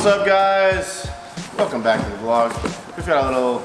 What's up, guys? Welcome back to the vlog. We've got a little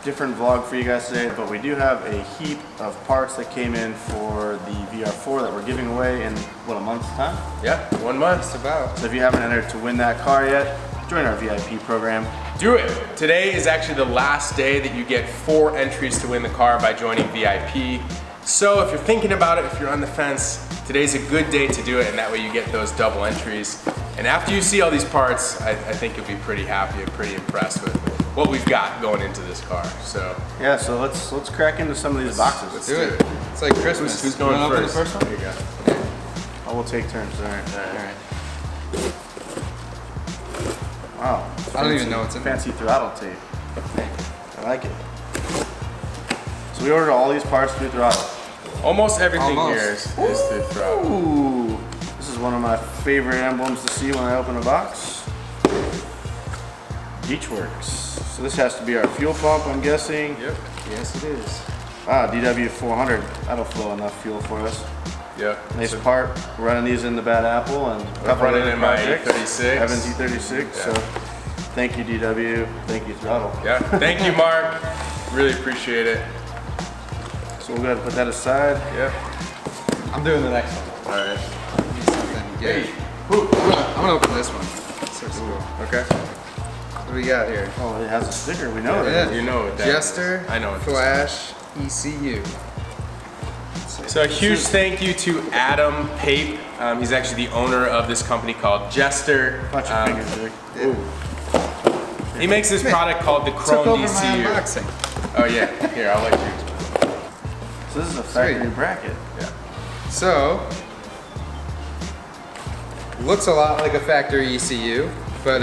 different vlog for you guys today, but we do have a heap of parts that came in for the VR-4 that we're giving away in, what, a month's time? Yeah, 1 month. It's about. So if you haven't entered to win that car yet, join our VIP program. Do it. Today is actually the last day that you get 4 entries to win the car by joining VIP. So if you're thinking about it, if you're on the fence, today's a good day to do it, and that way you get those double entries. And after you see all these parts, I think you'll be pretty happy and pretty impressed with what we've got going into this car. So yeah, so let's crack into some of these boxes. Let's do it. It's like Christmas. Who's going first? The first one? There you go. Oh, we'll take turns. All right. Wow. I don't even know what's in there. Fancy throttle tape. I like it. So we ordered all these parts through throtl. Almost everything here is through throtl. Ooh. This is one of my favorite emblems to see when I open a box. Beachworks. So this has to be our fuel pump, I'm guessing. Yep. Yes, it is. Ah, DW400. That'll flow enough fuel for us. Yep. Nice part. We're running these in the Bad Apple and a couple running of in my projects. E36. Evan's E36. Yeah. So thank you, DW. Thank you, Throttle. Yeah. Thank you, Mark. Really appreciate it. So we'll go ahead and put that aside. Yep. I'm doing the next one. All right. Something good. Hey. I'm gonna open this one. This looks cool. Okay. What do we got here? Oh, it has a sticker. We know it. Yeah. You know what that Jester, is. I know what Flash, ECU. So a huge thank you to Adam Pape. He's actually the owner of this company called Jester. Watch your fingers, Rick. Yeah. He makes this product called the Took Chrome over my DCU. unboxing. Oh yeah, here, I'll let you explain. So this is a factory Sweet. bracket. Yeah. So, looks a lot like a factory ECU, but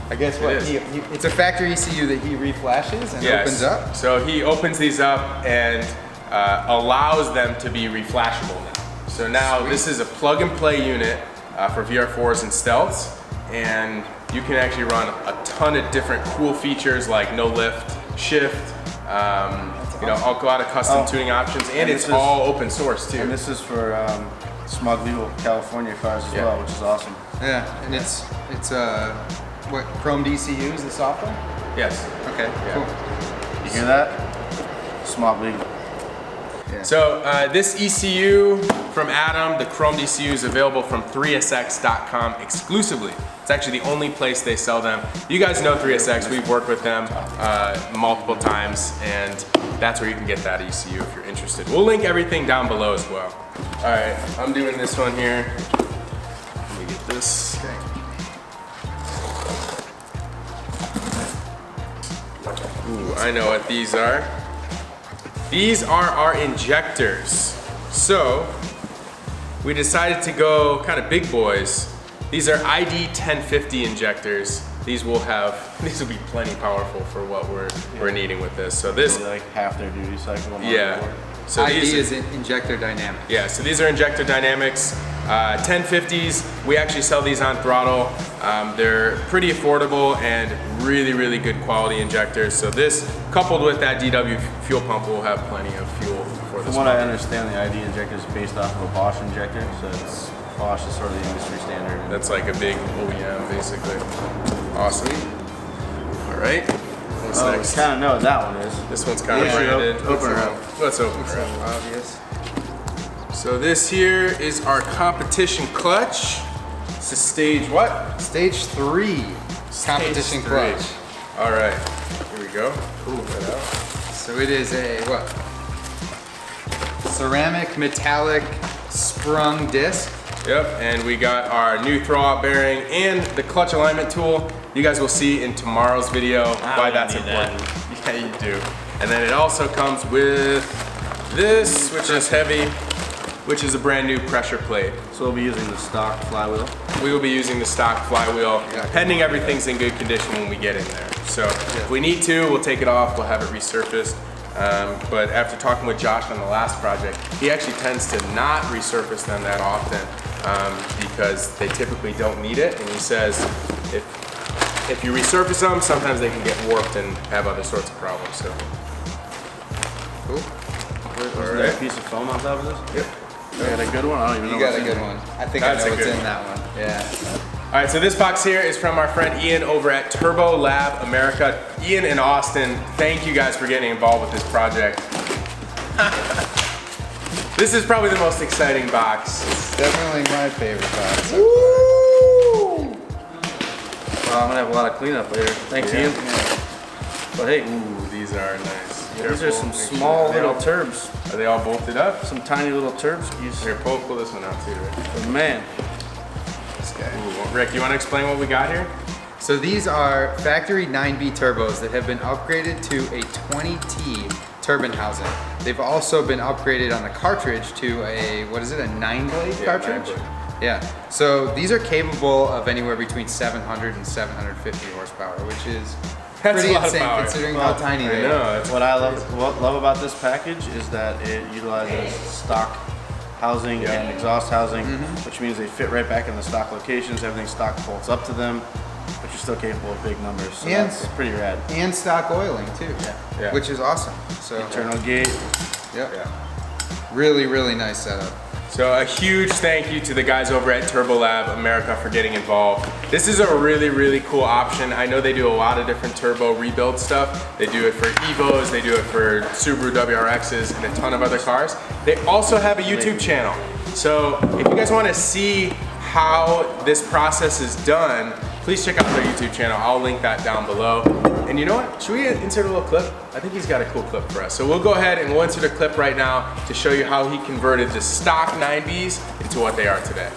I guess what? It is. It's a factory ECU that he reflashes and Yes. opens up. So he opens these up and allows them to be reflashable now. So now this is a plug and play unit for VR4s and Stealths, and you can actually run a ton of different cool features like no lift, shift, you know, a lot of custom tuning options, and it's all open source too. And this is for smog legal California cars as well, which is awesome. Yeah, and it's what, Chrome DCU is the software? Yes. Okay, cool. You hear that? Smog legal. Yeah. So this ECU from Adam, the Chrome DCU, is available from throtlVIP.com exclusively. It's actually the only place they sell them. You guys know 3SX, we've worked with them multiple times, and that's where you can get that ECU if you're interested. We'll link everything down below as well. All right, I'm doing this one here. Let me get this. Okay. Ooh, I know what these are. These are our injectors. So, we decided to go kind of big boys. These are ID 1050 injectors. These will be plenty powerful for what we're needing with this. So this, Like half their duty cycle. on yeah. board. So ID these is injector dynamics. yeah, so these are injector dynamics. 1050s, we actually sell these on throtl. They're pretty affordable and really, really good quality injectors. So this, coupled with that DW fuel pump, will have plenty of fuel for this From what I one. understand, the ID injector is based off of a Bosch injector, so it's Bosch is sort of the industry standard. That's like a big OEM, basically. Awesome. All right, what's Oh, next? we kind of know what that one is. This one's kind of Yeah. branded. Open her up. Let's open Looks her a up. little obvious. So this here is our competition clutch. This is stage what? Stage 3 competition Stage 3. clutch. All right, here we go. Pull that out. So it is a what? Ceramic metallic sprung disc. Yep, and we got our new throwout bearing and the clutch alignment tool. You guys will see in tomorrow's video why that's important. Yeah, you do. And then it also comes with this, which is heavy, which is a brand new pressure plate. So we'll be using the stock flywheel. We will be using the stock flywheel, pending everything's in good condition when we get in there. So if we need to, we'll take it off, we'll have it resurfaced. But after talking with Josh on the last project, he actually tends to not resurface them that often because they typically don't need it. And he says if you resurface them, sometimes they can get warped and have other sorts of problems. So, Cool. Was there a piece of foam on top of this? yep. I got a good one. I don't even know. You got what's a in good there. one. I think That's I a know what's good in one. that one. Yeah. All right, so this box here is from our friend Ian over at Turbo Lab America. Ian and Austin, thank you guys for getting involved with this project. This is probably the most exciting box. It's definitely my favorite box. Woo! Well, I'm gonna have a lot of cleanup later. Thanks, Yeah. Ian. But hey, Ooh, these are nice. these are some Make sure small they little all- turbs. Are they all bolted up? Some tiny little turbskis. Here, pull this one out too, Rick. But man, This guy. Ooh, Rick, you want to explain what we got here? So these are factory 9B turbos that have been upgraded to a 20T turbine housing. They've also been upgraded on the cartridge to a, what is it, a 9-blade Yeah, cartridge? 9-blade. Yeah, so these are capable of anywhere between 700 and 750 horsepower, which is That's pretty a lot of insane power. considering how tiny I they know. are. It's What I love about this package is that it utilizes stock housing Yeah. and exhaust housing, Mm-hmm. which means they fit right back in the stock locations. Everything stock bolts up to them, but you're still capable of big numbers. So And- that's pretty rad. And stock oiling too, Yeah. which is awesome. So, Internal gate. yep. Yeah. Really, really nice setup. So a huge thank you to the guys over at Turbo Lab America for getting involved. This is a really, really cool option. I know they do a lot of different turbo rebuild stuff. They do it for Evos, they do it for Subaru WRXs and a ton of other cars. They also have a YouTube channel. So if you guys want to see how this process is done, please check out their YouTube channel. I'll link that down below. And you know what? Should we insert a little clip? I think he's got a cool clip for us. So we'll go ahead and we'll insert a clip right now to show you how he converted the stock 9Bs into what they are today.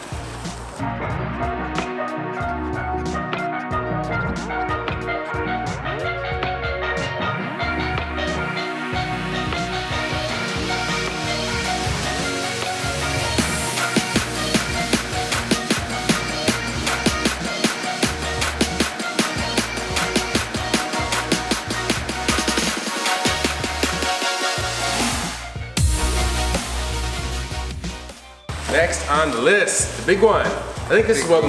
Next on the list, the big one. I think this is what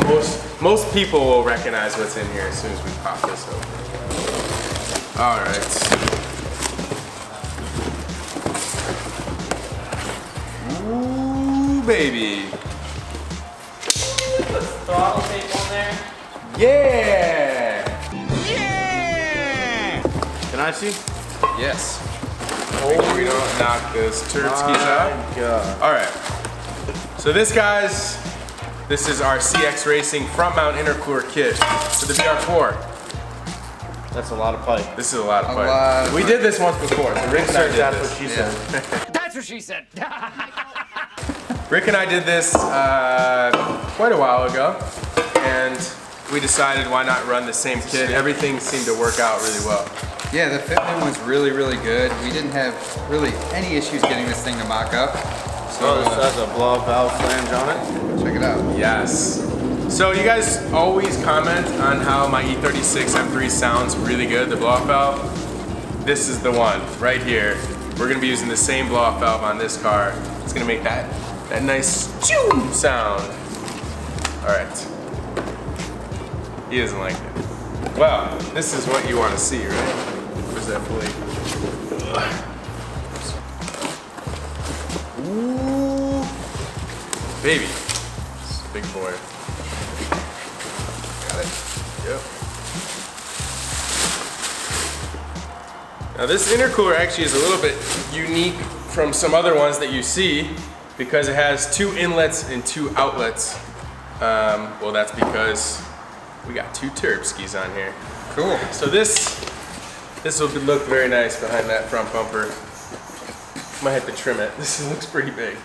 most people will recognize what's in here as soon as we pop this open. All right. Ooh, baby. put throttle tape on there. Yeah. Can I see? Yes. Make sure we don't knock those turd skis out. God. All right. So this, guys, this is our CX Racing front mount intercooler kit for the VR-4. That's a lot of pipe. This is a lot of A fun. lot of We fun. did this once before. So Rick and I did That's this. what she Yeah. said. That's what she said. Rick and I did this quite a while ago, and we decided why not run the same kit. Everything seemed to work out really well. Yeah, the fitment was really, really good. We didn't have really any issues getting this thing to mock up. So Oh, this has a blow-up valve flange on it. check it out. Yes. So you guys always comment on how my E36 M3 sounds really good, the blow-off valve. This is the one right here. We're gonna be using the same blow-off valve on this car. It's gonna make that nice choo sound. All right. He doesn't like it. Well, this is what you want to see, right? Where's that blade? Ooh, baby, this is a big boy. Got it. Yep. Now this intercooler actually is a little bit unique from some other ones that you see because it has 2 inlets and 2 outlets. Well, that's because we got 2 turb skis on here. Cool. So this will look very nice behind that front bumper. Might have to trim it. This looks pretty big.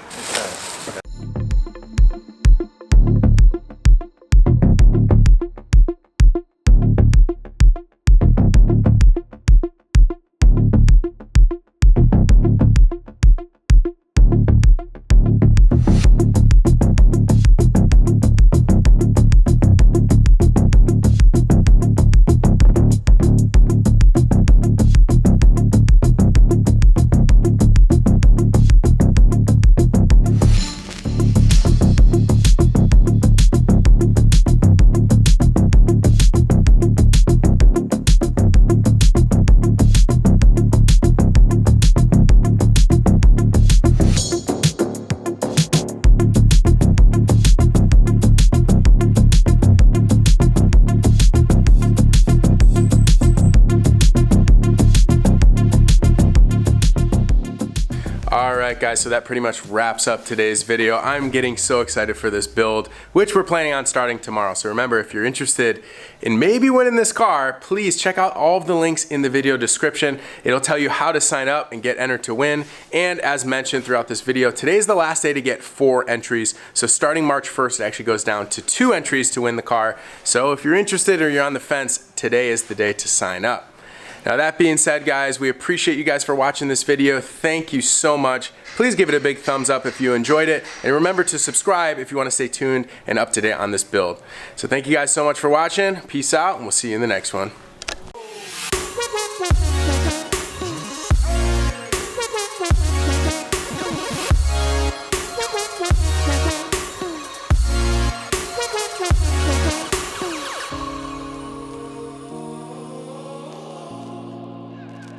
right guys, so that pretty much wraps up today's video. I'm getting so excited for this build, which we're planning on starting tomorrow. So remember, if you're interested in maybe winning this car, please check out all of the links in the video description. It'll tell you how to sign up and get entered to win. And as mentioned throughout this video, today's the last day to get 4 entries. So starting March 1st, it actually goes down to 2 entries to win the car. So if you're interested or you're on the fence, today is the day to sign up. Now that being said, guys, we appreciate you guys for watching this video. Thank you so much. Please give it a big thumbs up if you enjoyed it. And remember to subscribe if you want to stay tuned and up to date on this build. So thank you guys so much for watching. Peace out, and we'll see you in the next one.